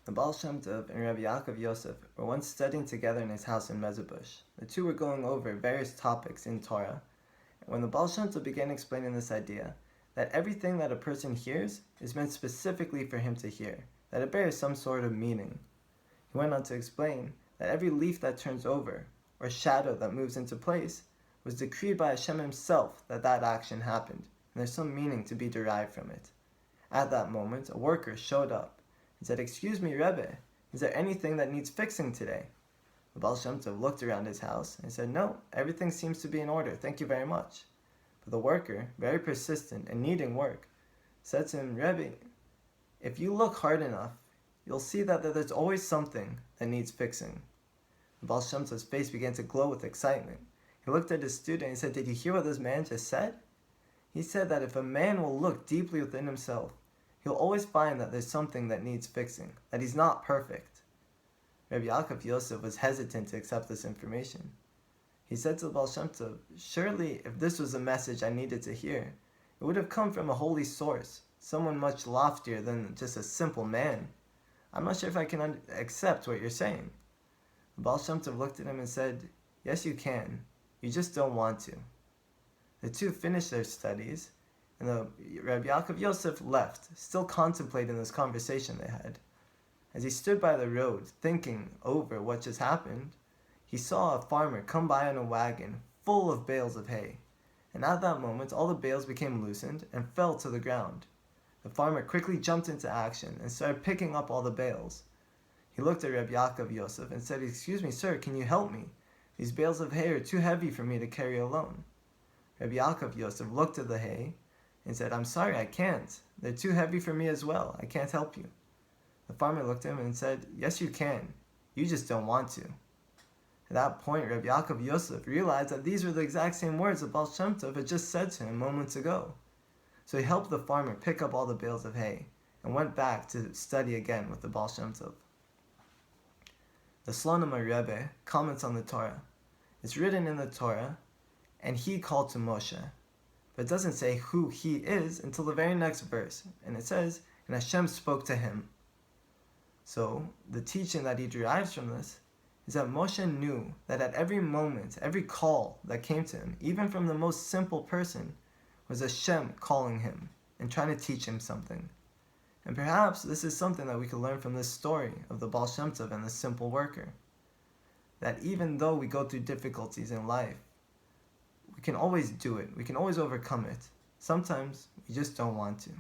The Baal Shem Tov and Rabbi Yaakov Yosef were once studying together in his house in Mezhebush. The two were going over various topics in Torah, and when the Baal Shem Tov began explaining this idea, that everything that a person hears is meant specifically for him to hear, that it bears some sort of meaning. He went on to explain that every leaf that turns over, or shadow that moves into place, was decreed by HaShem himself that action happened, and there's some meaning to be derived from it. At that moment, a worker showed up and said, "Excuse me, Rebbe, is there anything that needs fixing today?" The Baal Shem Tov looked around his house and said, "No, everything seems to be in order, thank you very much." But the worker, very persistent and needing work, said to him, "Rebbe, if you look hard enough, you'll see that there's always something that needs fixing." The Baal Shem Tov's face began to glow with excitement. He looked at his student and said, "Did you hear what this man just said?" He said that if a man will look deeply within himself, he'll always find that there's something that needs fixing, that he's not perfect. Rabbi Yaakov Yosef was hesitant to accept this information. He said to the Baal Shem Tov, "Surely, if this was a message I needed to hear, it would have come from a holy source, someone much loftier than just a simple man. I'm not sure if I can accept what you're saying." The Baal Shem Tov looked at him and said, "Yes, you can. You just don't want to." The two finished their studies, and Rabbi Yaakov Yosef left, still contemplating this conversation they had. As he stood by the road, thinking over what just happened, he saw a farmer come by in a wagon full of bales of hay. And at that moment, all the bales became loosened and fell to the ground. The farmer quickly jumped into action and started picking up all the bales. He looked at Rabbi Yaakov Yosef and said, "Excuse me, sir, can you help me? These bales of hay are too heavy for me to carry alone." Rabbi Yaakov Yosef looked at the hay and said, "I'm sorry, I can't. They're too heavy for me as well. I can't help you." The farmer looked at him and said, "Yes, you can. You just don't want to." At that point, Rabbi Yaakov Yosef realized that these were the exact same words that Baal Shem Tov had just said to him moments ago. So he helped the farmer pick up all the bales of hay and went back to study again with the Baal Shem Tov. The Slonim Rebbe comments on the Torah. It's written in the Torah, "And he called to Moshe." But it doesn't say who he is until the very next verse. And it says, "And HaShem spoke to him." So, the teaching that he derives from this is that Moshe knew that at every moment, every call that came to him, even from the most simple person, was HaShem calling him and trying to teach him something. And perhaps this is something that we could learn from this story of the Baal Shem Tov and the simple worker. That even though we go through difficulties in life, we can always do it. We can always overcome it. Sometimes we just don't want to.